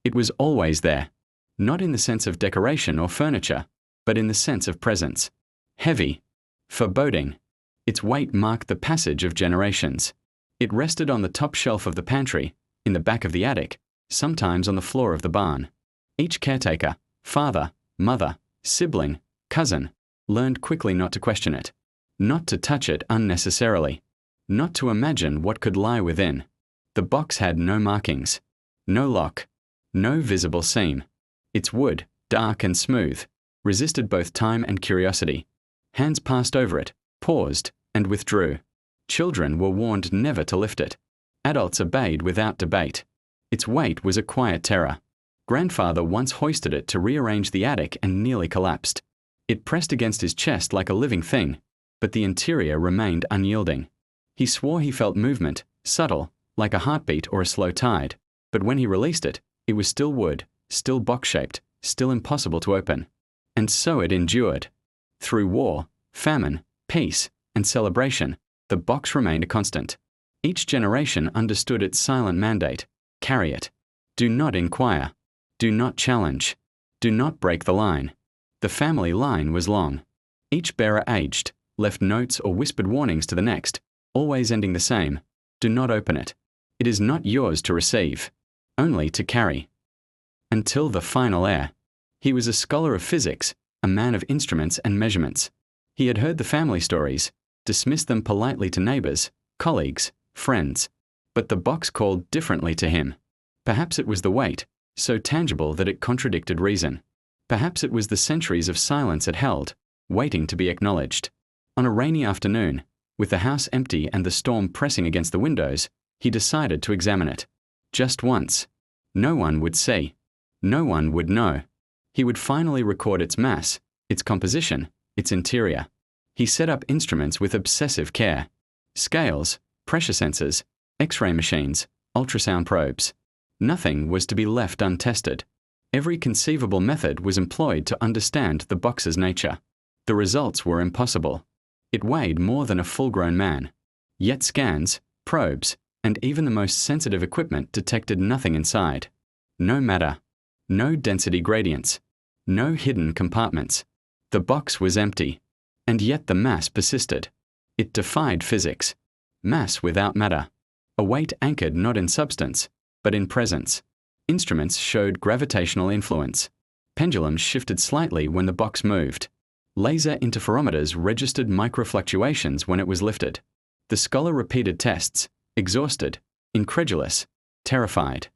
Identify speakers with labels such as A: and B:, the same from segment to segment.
A: It was always there. Not in the sense of decoration or furniture, but in the sense of presence. Heavy. Foreboding. Its weight marked the passage of generations. It rested on the top shelf of the pantry, in the back of the attic, sometimes on the floor of the barn. Each caretaker, father, mother, sibling, cousin, learned quickly not to question it, not to touch it unnecessarily, not to imagine what could lie within. The box had no markings, no lock, no visible seam. Its wood, dark and smooth, resisted both time and curiosity. Hands passed over it, paused, and withdrew. Children were warned never to lift it. Adults obeyed without debate. Its weight was a quiet terror. Grandfather once hoisted it to rearrange the attic and nearly collapsed. It pressed against his chest like a living thing, but the interior remained unyielding. He swore he felt movement, subtle, like a heartbeat or a slow tide, but when he released it, it was still wood, still box-shaped, still impossible to open. And so it endured. Through war, famine, peace, and celebration, the box remained a constant. Each generation understood its silent mandate: carry it. Do not inquire. Do not challenge. Do not break the line. The family line was long. Each bearer aged, left notes or whispered warnings to the next, always ending the same: do not open it. It is not yours to receive, only to carry. Until the final heir. He was a scholar of physics, a man of instruments and measurements. He had heard the family stories, dismissed them politely to neighbors, colleagues, friends. But the box called differently to him. Perhaps it was the weight, so tangible that it contradicted reason. Perhaps it was the centuries of silence it held, waiting to be acknowledged. On a rainy afternoon, with the house empty and the storm pressing against the windows, he decided to examine it. Just once. No one would see. No one would know. He would finally record its mass, its composition, its interior. He set up instruments with obsessive care. Scales, pressure sensors, X-ray machines, ultrasound probes. Nothing was to be left untested. Every conceivable method was employed to understand the box's nature. The results were impossible. It weighed more than a full-grown man. Yet scans, probes, and even the most sensitive equipment detected nothing inside. No matter. No density gradients. No hidden compartments. The box was empty. And yet the mass persisted. It defied physics. Mass without matter. A weight anchored not in substance, but in presence. Instruments showed gravitational influence. Pendulums shifted slightly when the box moved. Laser interferometers registered microfluctuations when it was lifted. The scholar repeated tests, exhausted, incredulous, terrified.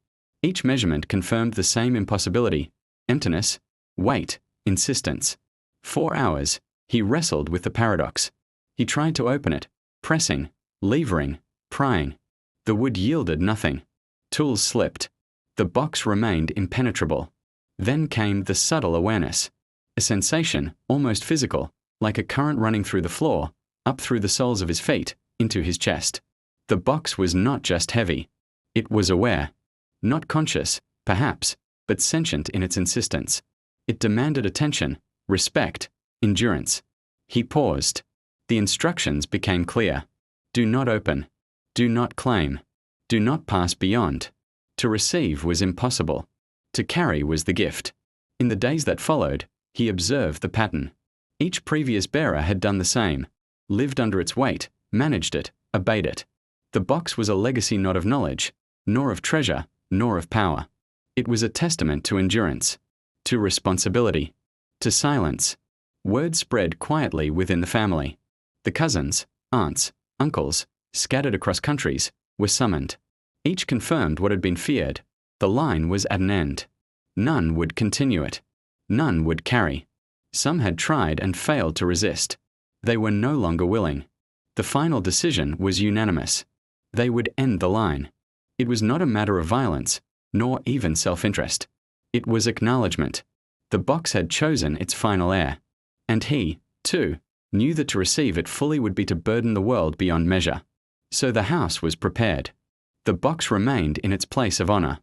A: Each measurement confirmed the same impossibility: emptiness, weight, insistence. 4 hours, he wrestled with the paradox. He tried to open it, pressing, levering, prying. The wood yielded nothing. Tools slipped. The box remained impenetrable. Then came the subtle awareness. A sensation, almost physical, like a current running through the floor, up through the soles of his feet, into his chest. The box was not just heavy. It was aware. Not conscious, perhaps, but sentient in its insistence. It demanded attention, respect, endurance. He paused. The instructions became clear. Do not open. Do not claim. Do not pass beyond. To receive was impossible. To carry was the gift. In the days that followed, he observed the pattern. Each previous bearer had done the same, lived under its weight, managed it, obeyed it. The box was a legacy not of knowledge, nor of treasure, nor of power. It was a testament to endurance, to responsibility, to silence. Word spread quietly within the family. The cousins, aunts, uncles, scattered across countries, were summoned. Each confirmed what had been feared. The line was at an end. None would continue it. None would carry. Some had tried and failed to resist. They were no longer willing. The final decision was unanimous. They would end the line. It was not a matter of violence, nor even self-interest. It was acknowledgement. The box had chosen its final heir. And he, too, knew that to receive it fully would be to burden the world beyond measure. So the house was prepared. The box remained in its place of honor.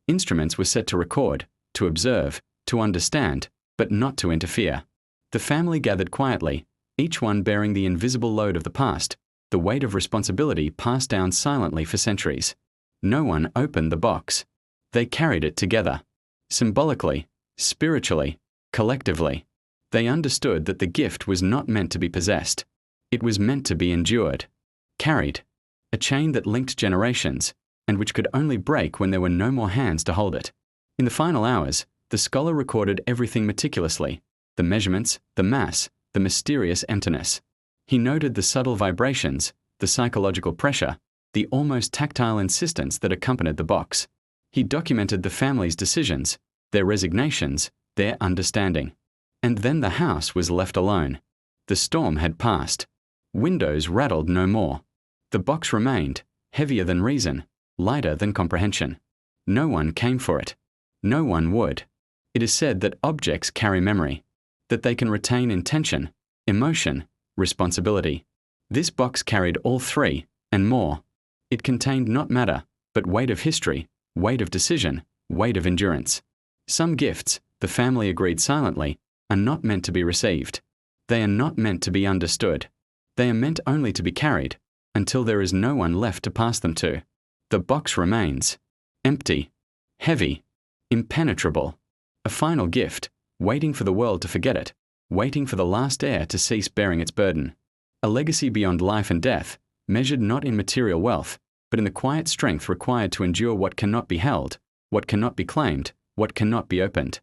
A: Instruments were set to record, to observe, to understand, but not to interfere. The family gathered quietly, each one bearing the invisible load of the past, the weight of responsibility passed down silently for centuries. No one opened the box. They carried it together. Symbolically, spiritually, collectively, they understood that the gift was not meant to be possessed. It was meant to be endured, carried, a chain that linked generations, and which could only break when there were no more hands to hold it. In the final hours, the scholar recorded everything meticulously: the measurements, the mass, the mysterious emptiness. He noted the subtle vibrations, the psychological pressure, the almost tactile insistence that accompanied the box. He documented the family's decisions, their resignations, their understanding. And then the house was left alone. The storm had passed. Windows rattled no more. The box remained, heavier than reason, lighter than comprehension. No one came for it. No one would. It is said that objects carry memory, that they can retain intention, emotion, responsibility. This box carried all three, and more. It contained not matter, but weight of history, weight of decision, weight of endurance. Some gifts, the family agreed silently, are not meant to be received. They are not meant to be understood. They are meant only to be carried, until there is no one left to pass them to. The box remains, empty, heavy, impenetrable, a final gift, waiting for the world to forget it, waiting for the last heir to cease bearing its burden. A legacy beyond life and death, measured not in material wealth, but in the quiet strength required to endure what cannot be held, what cannot be claimed, what cannot be opened.